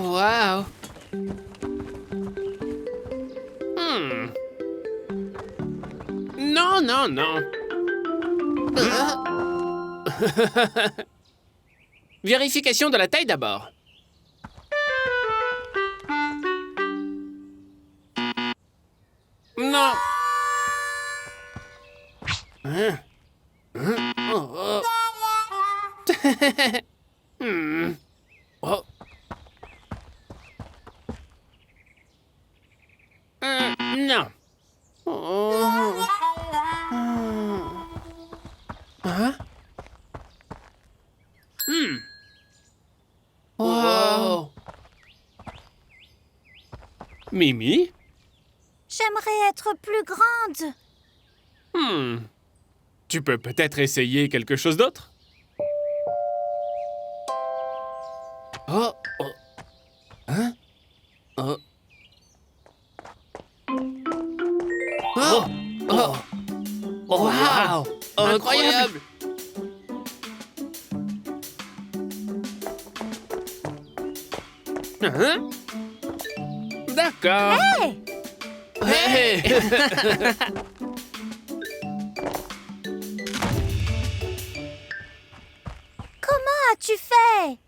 Waouh. Non, non, non. Vérification de la taille d'abord. Non. Oh, oh. Oh. Non. Oh. Hein? Wow. Mimi? J'aimerais être plus grande. Tu peux peut-être essayer quelque chose d'autre? Oh, oh. Hein? Oh. Oh. Oh. Oh. Wow. Incroyable. Hein? D'accord. Hey! Hey! Comment as-tu fait?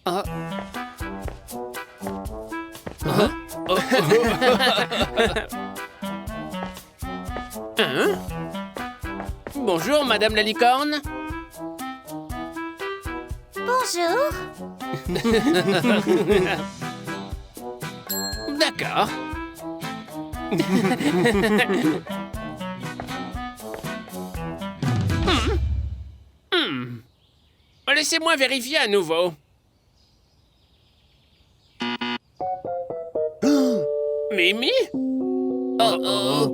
Ah. Hein? Bonjour, Madame la licorne. Bonjour. D'accord. Laissez-moi vérifier à nouveau. Mimi? Oh oh.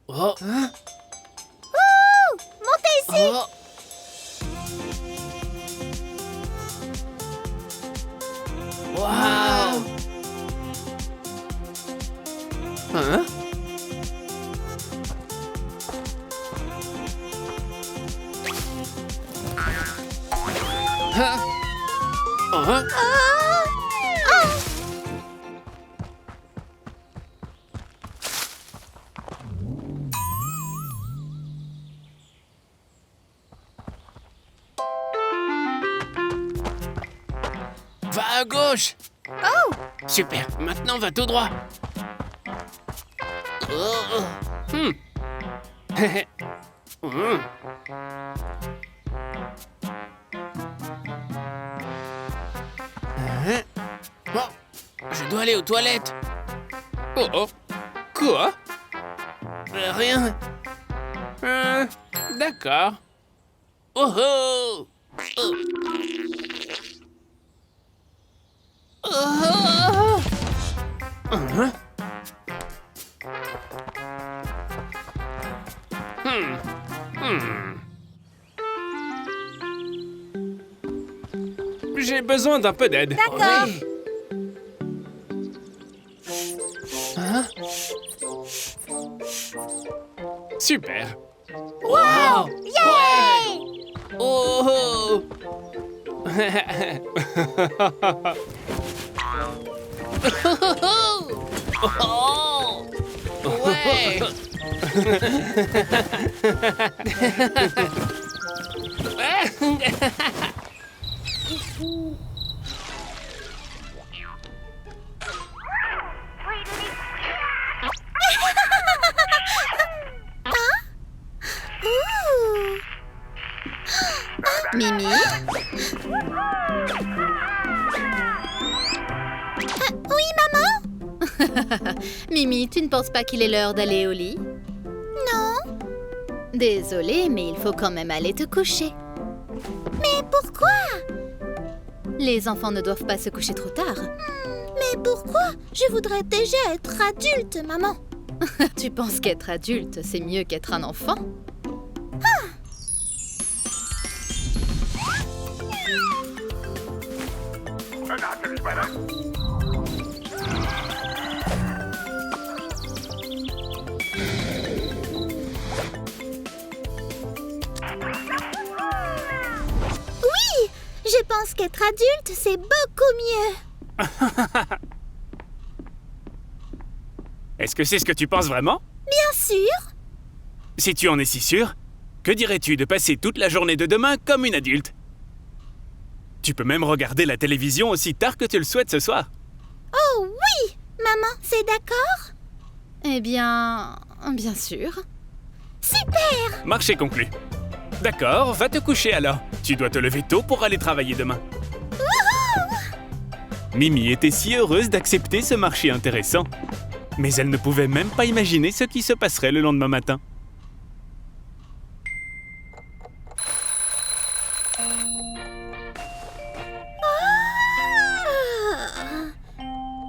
Oh. Hein? Montez ici. Oh. Wow. Hein? Hein? Hein? Va à gauche. Oh! Super. Maintenant, va tout droit. Oh. Hein? Oh, je dois aller aux toilettes. Oh oh. Quoi? Rien. D'accord. Oh oh. Oh. Oh. Hein? J'ai besoin d'un peu d'aide. D'accord. Oui. Hein? Super. Wow! Yay! Oh! Oh! Ouais! Ouh. Mimi? Oui, maman? Mimi, tu ne penses pas qu'il est l'heure d'aller au lit? Non. Désolée, mais il faut quand même aller te coucher. Mais pourquoi? Les enfants ne doivent pas se coucher trop tard. Mais pourquoi? Je voudrais déjà être adulte, maman. Tu penses qu'être adulte, c'est mieux qu'être un enfant? Je pense qu'être adulte, c'est beaucoup mieux. Est-ce que c'est ce que tu penses vraiment? Bien sûr. Si tu en es si sûr, que dirais-tu de passer toute la journée de demain comme une adulte? Tu peux même regarder la télévision aussi tard que tu le souhaites ce soir. Oh oui! Maman, c'est d'accord? Eh bien sûr. Super! Marché conclu. D'accord, va te coucher alors. Tu dois te lever tôt pour aller travailler demain. Mimi était si heureuse d'accepter ce marché intéressant. Mais elle ne pouvait même pas imaginer ce qui se passerait le lendemain matin. Ah,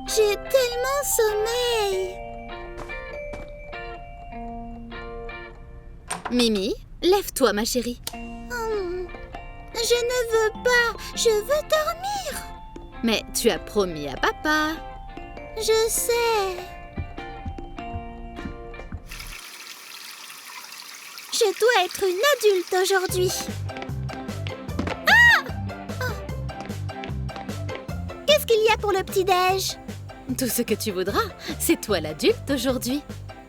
j'ai tellement sommeil. Mimi, lève-toi, ma chérie. Je ne veux pas, je veux dormir. Mais tu as promis à papa. Je sais. Je dois être une adulte aujourd'hui. Qu'est-ce qu'il y a pour le petit-déj? Tout ce que tu voudras. C'est toi l'adulte aujourd'hui.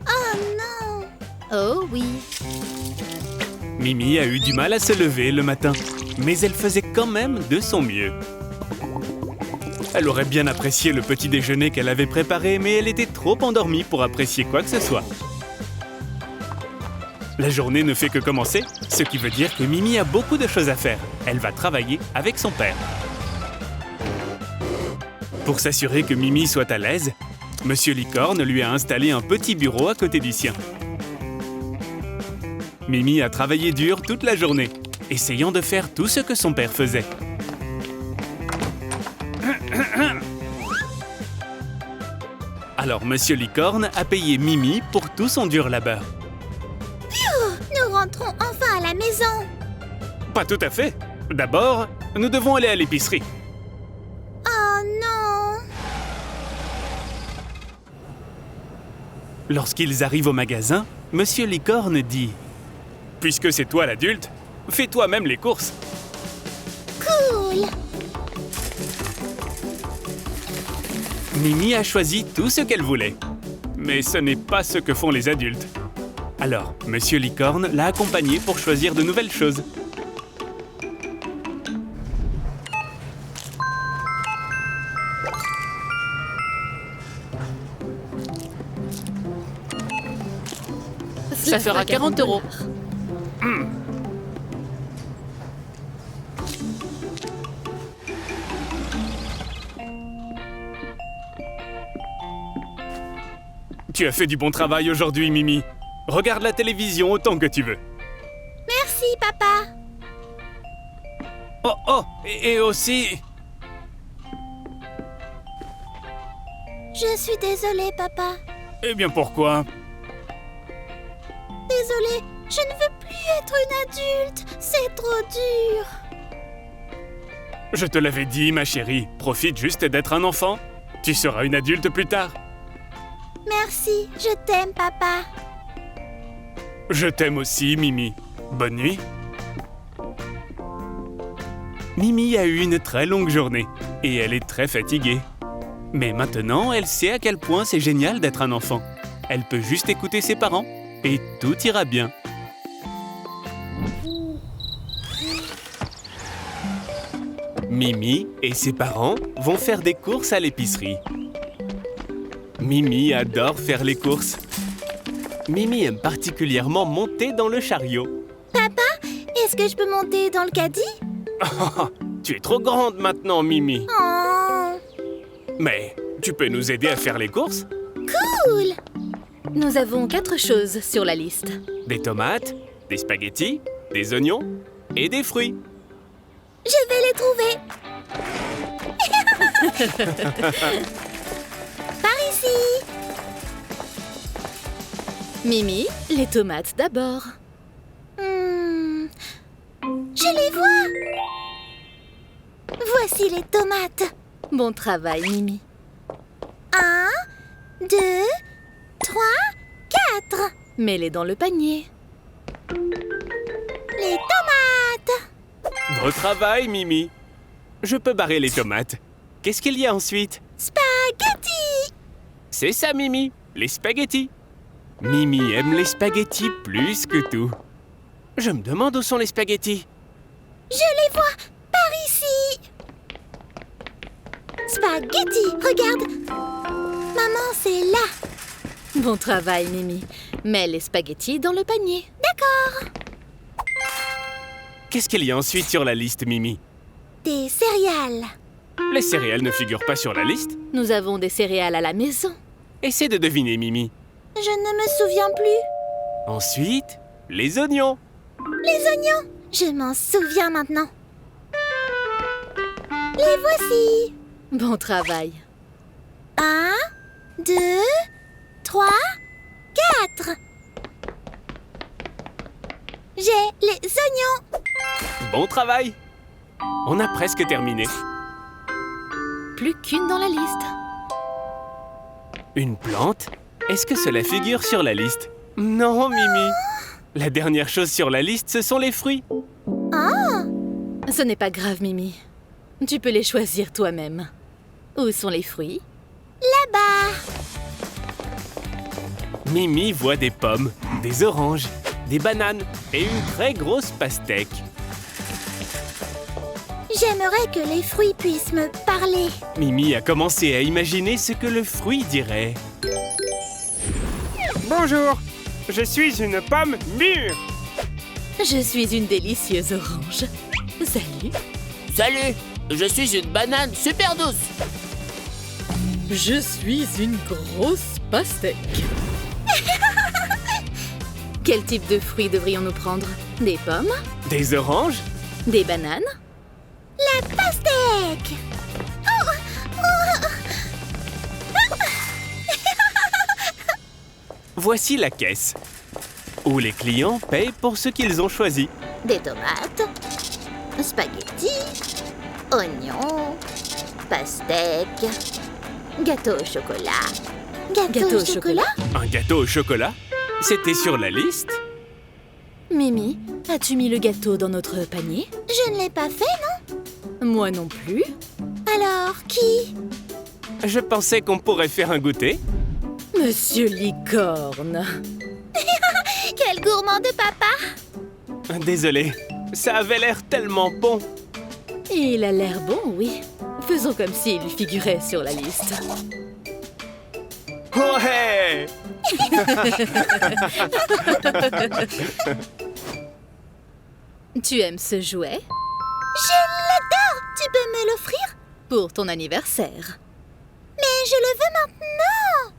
Oh non! Oh oui. Mimi a eu du mal à se lever le matin, mais elle faisait quand même de son mieux. Elle aurait bien apprécié le petit déjeuner qu'elle avait préparé, mais elle était trop endormie pour apprécier quoi que ce soit. La journée ne fait que commencer, ce qui veut dire que Mimi a beaucoup de choses à faire. Elle va travailler avec son père. Pour s'assurer que Mimi soit à l'aise, Monsieur Licorne lui a installé un petit bureau à côté du sien. Mimi a travaillé dur toute la journée, essayant de faire tout ce que son père faisait. Alors Monsieur Licorne a payé Mimi pour tout son dur labeur. Nous rentrons enfin à la maison. Pas tout à fait. D'abord, nous devons aller à l'épicerie. Oh non! Lorsqu'ils arrivent au magasin, Monsieur Licorne dit « Puisque c'est toi l'adulte, fais toi-même les courses. Cool! » Mimi a choisi tout ce qu'elle voulait. Mais ce n'est pas ce que font les adultes. Alors, Monsieur Licorne l'a accompagnée pour choisir de nouvelles choses. Ça fera 40 €. Tu as fait du bon travail aujourd'hui, Mimi. Regarde la télévision autant que tu veux. Merci, papa. Oh, et aussi... Je suis désolée, papa. Eh bien, pourquoi? Désolée, je ne veux plus être une adulte. C'est trop dur. Je te l'avais dit, ma chérie. Profite juste d'être un enfant. Tu seras une adulte plus tard. Merci, je t'aime, papa. Je t'aime aussi, Mimi. Bonne nuit. Mimi a eu une très longue journée et elle est très fatiguée. Mais maintenant, elle sait à quel point c'est génial d'être un enfant. Elle peut juste écouter ses parents et tout ira bien. Mimi et ses parents vont faire des courses à l'épicerie. Mimi adore faire les courses. Mimi aime particulièrement monter dans le chariot. Papa, est-ce que je peux monter dans le caddie? Tu es trop grande maintenant, Mimi. Oh, Mais tu peux nous aider à faire les courses? cool! Nous avons 4 choses sur la liste. Des tomates, des spaghettis, des oignons et des fruits. Je vais les trouver. Par ici. Mimi, les tomates d'abord. Je les vois. Voici les tomates. Bon travail, Mimi. 1, 2, 3, 4. Mets-les dans le panier. Les tomates. Bon travail, Mimi. Je peux barrer les tomates. Qu'est-ce qu'il y a ensuite? Spaghetti! C'est ça, Mimi, les spaghettis. Mimi aime les spaghettis plus que tout. Je me demande où sont les spaghettis. Je les vois par ici. Spaghetti, regarde. Maman, c'est là. Bon travail, Mimi. Mets les spaghettis dans le panier. D'accord. Qu'est-ce qu'il y a ensuite sur la liste, Mimi? Des céréales. Les céréales ne figurent pas sur la liste. Nous avons des céréales à la maison. Essaie de deviner, Mimi. Je ne me souviens plus. Ensuite, les oignons. Les oignons. Je m'en souviens maintenant. Les voici. Bon travail. 1, 2, 3, 4. J'ai les oignons. Bon travail. On a presque terminé. Plus qu'une dans la liste. Une plante? Est-ce que cela figure sur la liste? Non, Mimi. La dernière chose sur la liste, ce sont les fruits. Ce n'est pas grave, Mimi. Tu peux les choisir toi-même. Où sont les fruits? Là-bas. Mimi voit des pommes, des oranges, des bananes et une très grosse pastèque. J'aimerais que les fruits puissent me parler. Mimi a commencé à imaginer ce que le fruit dirait. Bonjour, je suis une pomme mûre. Je suis une délicieuse orange. Salut. Salut, je suis une banane super douce. Je suis une grosse pastèque. Quel type de fruits devrions-nous prendre? Des pommes? Des oranges? Des bananes? La pastèque. Voici la caisse, où les clients payent pour ce qu'ils ont choisi. Des tomates, spaghettis, oignons, pastèques, gâteau au chocolat. Gâteau au chocolat? Un gâteau au chocolat? C'était sur la liste? Mimi, as-tu mis le gâteau dans notre panier? Je ne l'ai pas fait, non? Moi non plus. Alors, qui? Je pensais qu'on pourrait faire un goûter. Monsieur Licorne. Quel gourmand de papa! Désolé, ça avait l'air tellement bon. Il a l'air bon, oui. Faisons comme s'il figurait sur la liste. Ouais! Tu aimes ce jouet? Je l'adore! Tu peux me l'offrir? Pour ton anniversaire. Mais je le veux maintenant!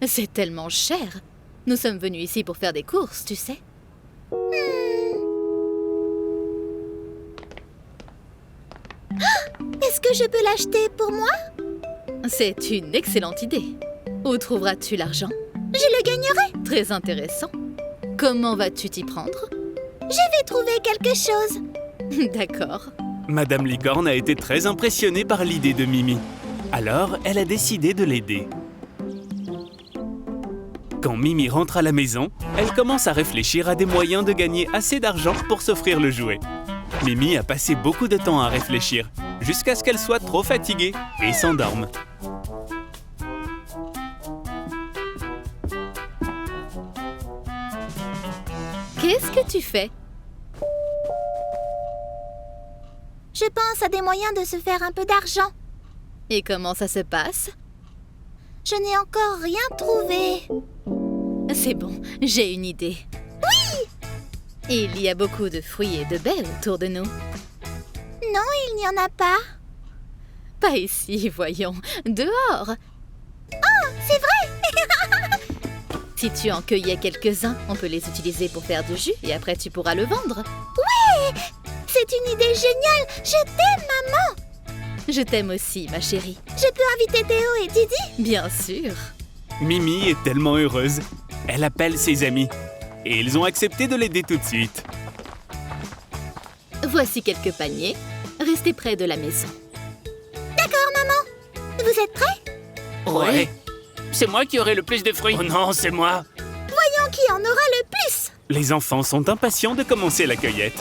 C'est tellement cher. Nous sommes venus ici pour faire des courses, tu sais. Est-ce que je peux l'acheter pour moi? C'est une excellente idée. Où trouveras-tu l'argent? Je le gagnerai! Très intéressant. Comment vas-tu t'y prendre? Je vais trouver quelque chose. D'accord. Madame Licorne a été très impressionnée par l'idée de Mimi. Alors, elle a décidé de l'aider. Quand Mimi rentre à la maison, elle commence à réfléchir à des moyens de gagner assez d'argent pour s'offrir le jouet. Mimi a passé beaucoup de temps à réfléchir, jusqu'à ce qu'elle soit trop fatiguée et s'endorme. Qu'est-ce que tu fais? Je pense à des moyens de se faire un peu d'argent. Et comment ça se passe? Je n'ai encore rien trouvé. C'est bon, j'ai une idée. Oui! Il y a beaucoup de fruits et de baies autour de nous. Non, il n'y en a pas. Pas ici, voyons. Dehors. C'est vrai! Si tu en cueillais quelques-uns, on peut les utiliser pour faire du jus et après tu pourras le vendre. Ouais! C'est une idée géniale! Je t'aime, maman! Je t'aime aussi, ma chérie. Je peux inviter Théo et Didi? Bien sûr. Mimi est tellement heureuse. Elle appelle ses amis. Et ils ont accepté de l'aider tout de suite. Voici quelques paniers. Restez près de la maison. D'accord, maman. Vous êtes prêts? Ouais. C'est moi qui aurai le plus de fruits. Oh non, c'est moi! Voyons qui en aura le plus. Les enfants sont impatients de commencer la cueillette.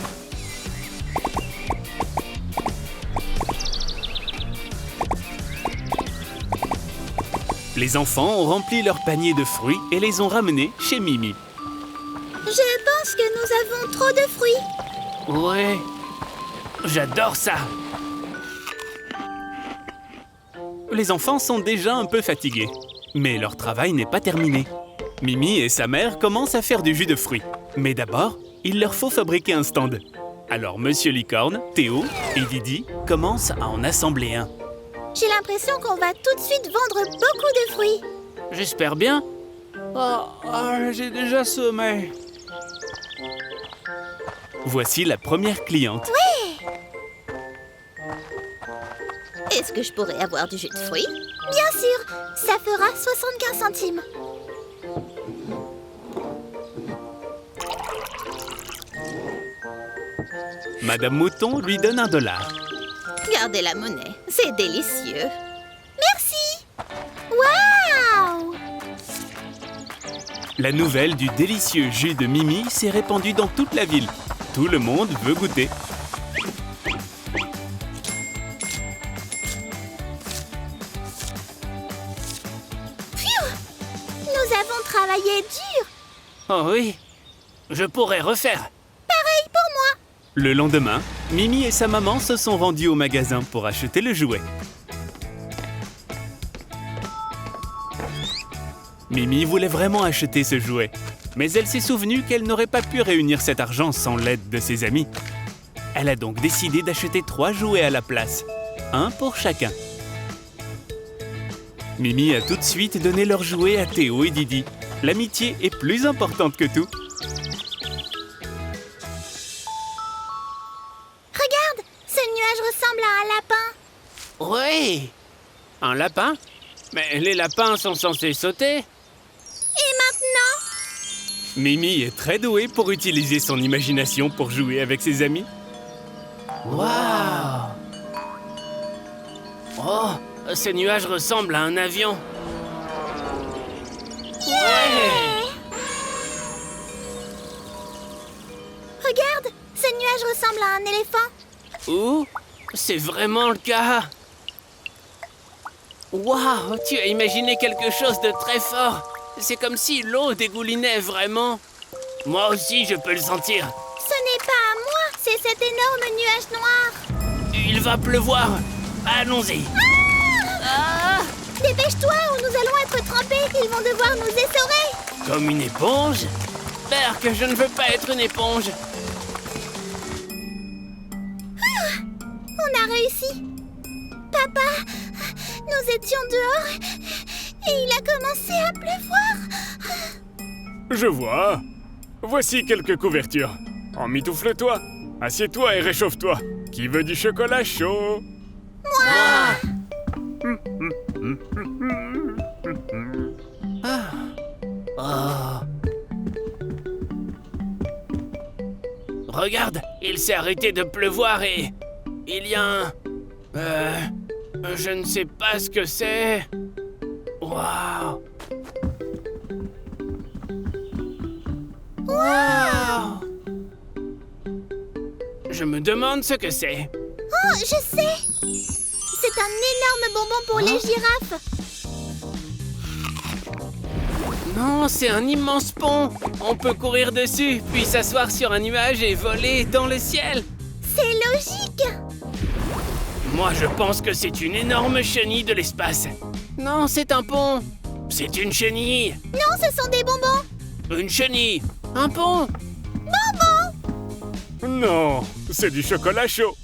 Les enfants ont rempli leur panier de fruits et les ont ramenés chez Mimi. Je pense que nous avons trop de fruits. Ouais, j'adore ça. Les enfants sont déjà un peu fatigués, mais leur travail n'est pas terminé. Mimi et sa mère commencent à faire du jus de fruits. Mais d'abord, il leur faut fabriquer un stand. Alors Monsieur Licorne, Théo et Didi commencent à en assembler un. J'ai l'impression qu'on va tout de suite vendre beaucoup de fruits. J'espère bien. J'ai déjà sommeil. Voici la première cliente. Est-ce que je pourrais avoir du jus de fruits? Bien sûr, ça fera 75 centimes. Madame Mouton lui donne $1. Gardez la monnaie, c'est délicieux. Merci. Waouh! La nouvelle du délicieux jus de Mimi s'est répandue dans toute la ville. Tout le monde veut goûter. Nous avons travaillé dur. Oh oui, je pourrais refaire. Le lendemain, Mimi et sa maman se sont rendus au magasin pour acheter le jouet. Mimi voulait vraiment acheter ce jouet, mais elle s'est souvenue qu'elle n'aurait pas pu réunir cet argent sans l'aide de ses amis. Elle a donc décidé d'acheter 3 jouets à la place, un pour chacun. Mimi a tout de suite donné leurs jouets à Théo et Didi. L'amitié est plus importante que tout. Regarde, ce nuage ressemble à un lapin. Oui. Un lapin? Mais les lapins sont censés sauter. Et maintenant? Mimi est très douée pour utiliser son imagination pour jouer avec ses amis. Waouh! Oh, ce nuage ressemble à un avion. Ouais! Regarde, ce nuage ressemble à un éléphant. Ouh, c'est vraiment le cas. Waouh, tu as imaginé quelque chose de très fort. C'est comme si l'eau dégoulinait vraiment. Moi aussi, je peux le sentir. Ce n'est pas à moi, c'est cet énorme nuage noir. Il va pleuvoir. Allons-y. Ah! Dépêche-toi ou nous allons être trempés. Ils vont devoir nous essorer. Comme une éponge? Berk, je ne veux pas être une éponge. On a réussi. Papa, nous étions dehors et il a commencé à pleuvoir. Je vois. Voici quelques couvertures. Emmitoufle-toi. Assieds-toi et réchauffe-toi. Qui veut du chocolat chaud? Regarde, il s'est arrêté de pleuvoir et... il y a un... je ne sais pas ce que c'est. Waouh! Waouh! Je me demande ce que c'est. Oh, je sais. C'est un énorme bonbon pour les girafes. Non, c'est un immense pont. On peut courir dessus, puis s'asseoir sur un nuage et voler dans le ciel. C'est logique. Moi, je pense que c'est une énorme chenille de l'espace. Non, c'est un pont. C'est une chenille. Non, ce sont des bonbons. Une chenille. Un pont. Non, c'est du chocolat chaud.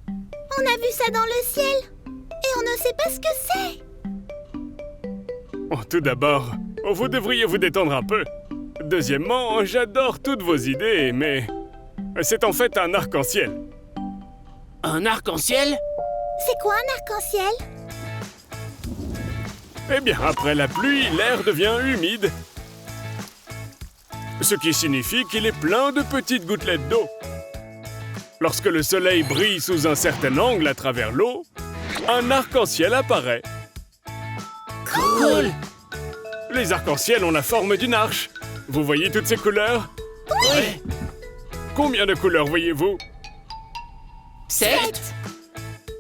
On a vu ça dans le ciel. Et on ne sait pas ce que c'est. Oh, tout d'abord, vous devriez vous détendre un peu. Deuxièmement, j'adore toutes vos idées, mais... c'est en fait un arc-en-ciel. Un arc-en-ciel? C'est quoi un arc-en-ciel? Eh bien, après la pluie, l'air devient humide. Ce qui signifie qu'il est plein de petites gouttelettes d'eau. Lorsque le soleil brille sous un certain angle à travers l'eau, un arc-en-ciel apparaît. Cool! Les arcs-en-ciel ont la forme d'une arche. Vous voyez toutes ces couleurs? Oui! Combien de couleurs voyez-vous? 7?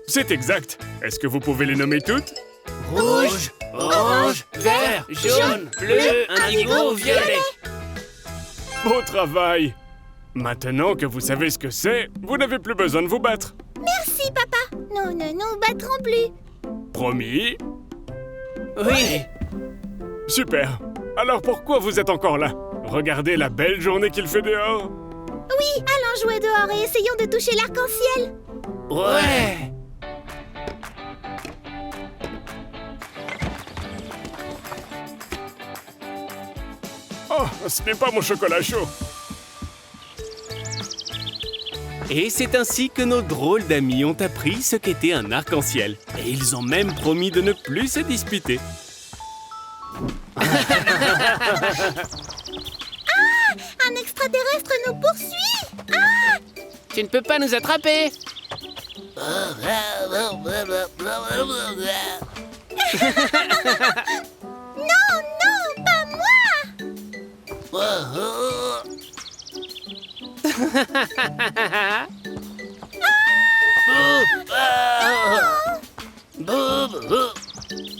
C'est exact. Est-ce que vous pouvez les nommer toutes? Rouge, orange, vert, jaune, bleu, indigo, violet. Beau travail! Maintenant que vous savez ce que c'est, vous n'avez plus besoin de vous battre. Merci, papa. Nous ne nous battrons plus. Promis? Oui. Super! Alors pourquoi vous êtes encore là? Regardez la belle journée qu'il fait dehors! Oui, allons jouer dehors et essayons de toucher l'arc-en-ciel. Ouais. Oh, ce n'est pas mon chocolat chaud! Et c'est ainsi que nos drôles d'amis ont appris ce qu'était un arc-en-ciel. Et ils ont même promis de ne plus se disputer. Un extraterrestre nous poursuit. Tu ne peux pas nous attraper. Non, non, pas moi.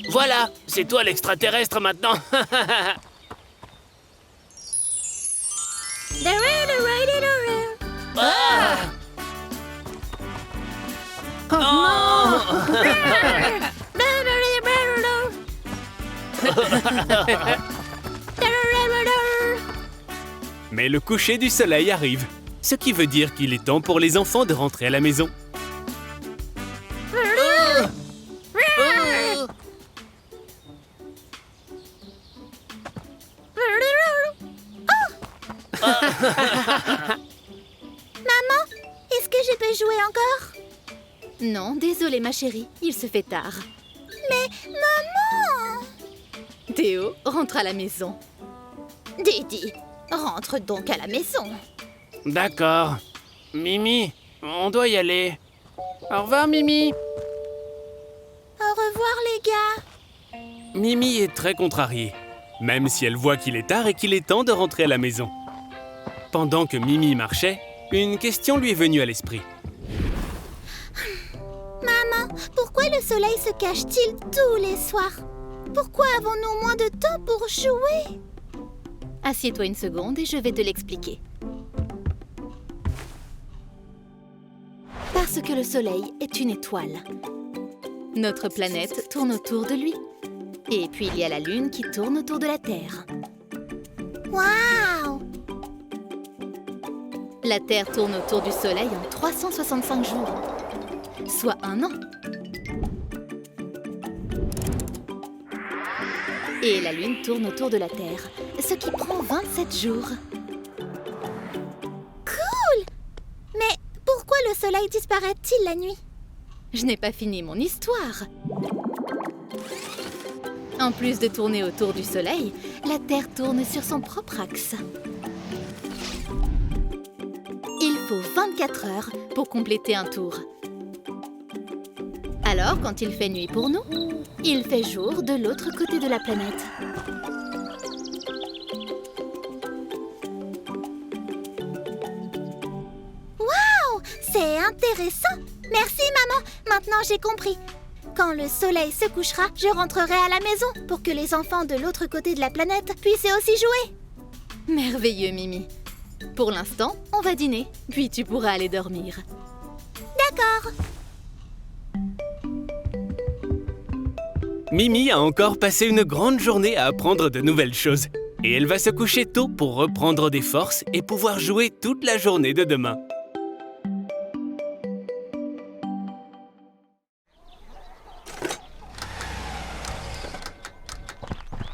Voilà, c'est toi l'extraterrestre maintenant. Ah. Mais le coucher du soleil arrive, ce qui veut dire qu'il est temps pour les enfants de rentrer à la maison. Maman, est-ce que je peux jouer encore? Non, désolée ma chérie, il se fait tard. Mais maman! Théo, rentre à la maison. Didi, rentre donc à la maison. D'accord. Mimi, on doit y aller. Au revoir, Mimi. Au revoir les gars. Mimi est très contrariée, même si elle voit qu'il est tard et qu'il est temps de rentrer à la maison. Pendant que Mimi marchait, une question lui est venue à l'esprit. Maman, pourquoi le soleil se cache-t-il tous les soirs? Pourquoi avons-nous moins de temps pour jouer? Assieds-toi une seconde et je vais te l'expliquer. Parce que le soleil est une étoile. Notre planète tourne autour de lui. Et puis il y a la lune qui tourne autour de la Terre. Waouh! La Terre tourne autour du soleil en 365 jours, soit un an. Et la lune tourne autour de la Terre, ce qui prend 27 jours. Cool! Mais pourquoi le soleil disparaît-il la nuit? Je n'ai pas fini mon histoire. En plus de tourner autour du soleil, la Terre tourne sur son propre axe. Il faut 24 heures pour compléter un tour. Alors, quand il fait nuit pour nous, il fait jour de l'autre côté de la planète. Waouh! C'est intéressant! Merci maman! Maintenant j'ai compris. Quand le soleil se couchera, je rentrerai à la maison pour que les enfants de l'autre côté de la planète puissent aussi jouer. Merveilleux, Mimi. Pour l'instant, on va dîner, puis tu pourras aller dormir. D'accord. Mimi a encore passé une grande journée à apprendre de nouvelles choses. Et elle va se coucher tôt pour reprendre des forces et pouvoir jouer toute la journée de demain.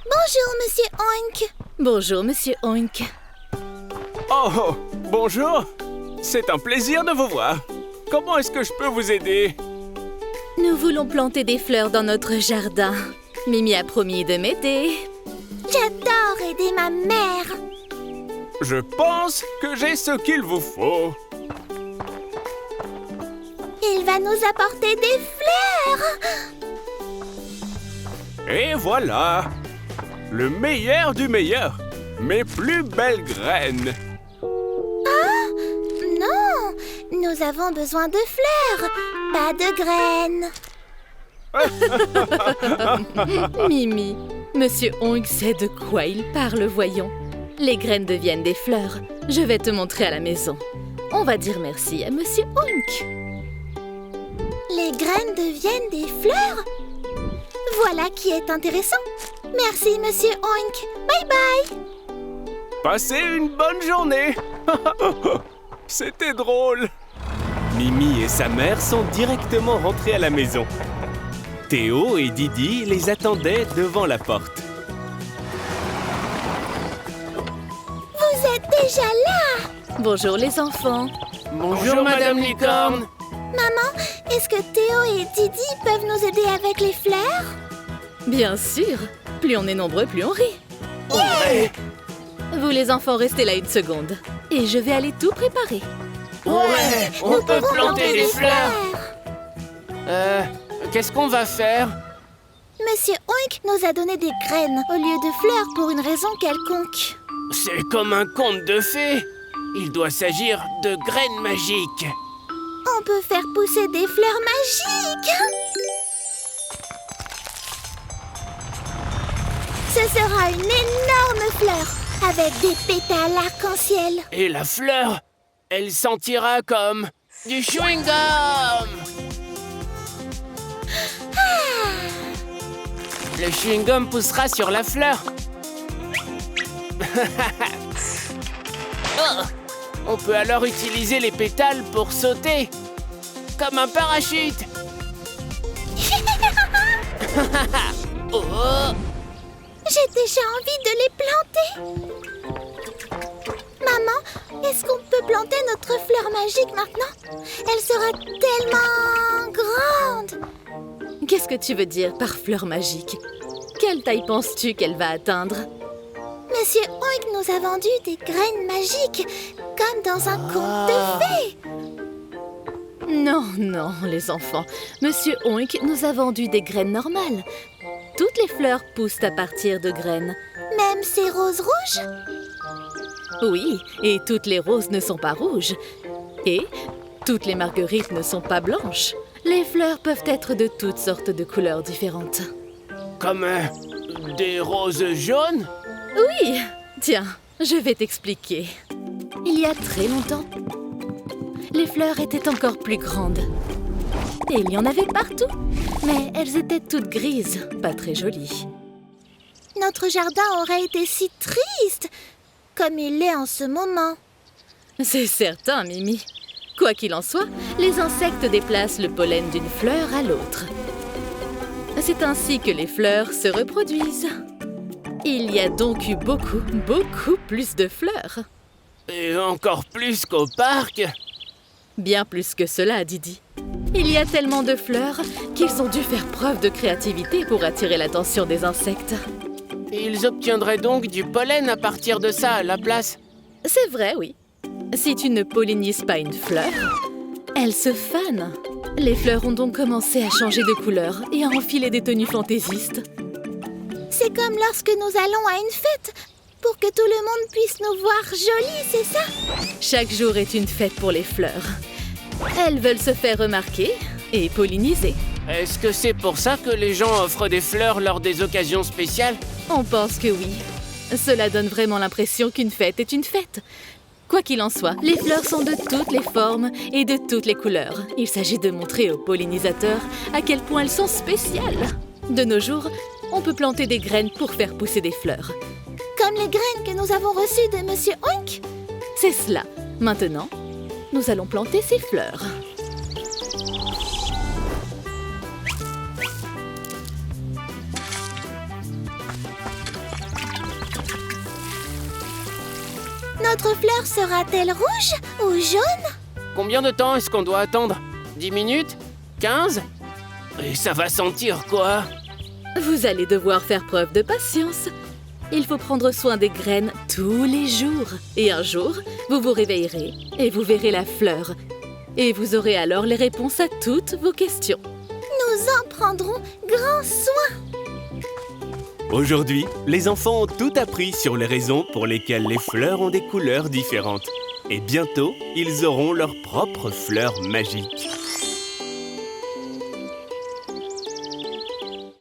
Bonjour, Monsieur Oink. Bonjour, Monsieur Oink. Oh, bonjour! C'est un plaisir de vous voir. Comment est-ce que je peux vous aider? Nous voulons planter des fleurs dans notre jardin. Mimi a promis de m'aider. J'adore aider ma mère. Je pense que j'ai ce qu'il vous faut. Il va nous apporter des fleurs. Et voilà! Le meilleur du meilleur! Mes plus belles graines! Non, nous avons besoin de fleurs, pas de graines. Mimi, Monsieur Oink sait de quoi il parle, voyons. Les graines deviennent des fleurs. Je vais te montrer à la maison. On va dire merci à Monsieur Oink. Les graines deviennent des fleurs? Voilà qui est intéressant. Merci, Monsieur Oink. Bye bye. Passez une bonne journée. C'était drôle. Mimi et sa mère sont directement rentrés à la maison. Théo et Didi les attendaient devant la porte. Vous êtes déjà là? Bonjour les enfants. Bonjour, Madame Licorne. Maman, est-ce que Théo et Didi peuvent nous aider avec les fleurs? Bien sûr. Plus on est nombreux, plus on rit. Ouais. Vous les enfants, restez là une seconde. Et je vais aller tout préparer. Ouais, on Nous peut pouvons planter des fleurs. Qu'est-ce qu'on va faire? Monsieur Oink nous a donné des graines au lieu de fleurs pour une raison quelconque. C'est comme un conte de fées. Il doit s'agir de graines magiques. On peut faire pousser des fleurs magiques. Ce sera une énorme fleur avec des pétales arc-en-ciel. Et la fleur, elle sentira comme du chewing-gum. Le chewing-gum poussera sur la fleur. Oh, on peut alors utiliser les pétales pour sauter, comme un parachute. Oh. J'ai déjà envie de les planter. Maman, est-ce qu'on peut planter notre fleur magique maintenant? Elle sera tellement grande. Qu'est-ce que tu veux dire par fleur magique? Quelle taille penses-tu qu'elle va atteindre? Monsieur Oink nous a vendu des graines magiques, comme dans un conte de fées. Non, non, les enfants. Monsieur Oink nous a vendu des graines normales. Toutes les fleurs poussent à partir de graines. Même ces roses rouges? Oui, et toutes les roses ne sont pas rouges. Et toutes les marguerites ne sont pas blanches. Les fleurs peuvent être de toutes sortes de couleurs différentes. Comme des roses jaunes? Oui, tiens, je vais t'expliquer. Il y a très longtemps, les fleurs étaient encore plus grandes. Et il y en avait partout, mais elles étaient toutes grises, pas très jolies. Notre jardin aurait été si triste, comme il est en ce moment. C'est certain, Mimi. Quoi qu'il en soit, les insectes déplacent le pollen d'une fleur à l'autre. C'est ainsi que les fleurs se reproduisent. Il y a donc eu beaucoup plus de fleurs. Et encore plus qu'au parc. Bien plus que cela, Didi. Il y a tellement de fleurs qu'ils ont dû faire preuve de créativité pour attirer l'attention des insectes. Ils obtiendraient donc du pollen à partir de ça à la place. C'est vrai, oui. Si tu ne pollinises pas une fleur, elle se fane. Les fleurs ont donc commencé à changer de couleur et à enfiler des tenues fantaisistes. C'est comme lorsque nous allons à une fête, pour que tout le monde puisse nous voir jolies, c'est ça? Chaque jour est une fête pour les fleurs. Elles veulent se faire remarquer et polliniser. Est-ce que c'est pour ça que les gens offrent des fleurs lors des occasions spéciales? On pense que oui. Cela donne vraiment l'impression qu'une fête est une fête. Quoi qu'il en soit, les fleurs sont de toutes les formes et de toutes les couleurs. Il s'agit de montrer aux pollinisateurs à quel point elles sont spéciales. De nos jours, on peut planter des graines pour faire pousser des fleurs. Comme les graines que nous avons reçues de Monsieur Oink? C'est cela. Maintenant, nous allons planter ces fleurs. Notre fleur sera-t-elle rouge ou jaune? Combien de temps est-ce qu'on doit attendre? 10 minutes? 15? Et ça va sentir quoi? Vous allez devoir faire preuve de patience. Il faut prendre soin des graines tous les jours. Et un jour, vous vous réveillerez et vous verrez la fleur. Et vous aurez alors les réponses à toutes vos questions. Nous en prendrons grand soin. Aujourd'hui, les enfants ont tout appris sur les raisons pour lesquelles les fleurs ont des couleurs différentes. Et bientôt, ils auront leurs propres fleurs magiques.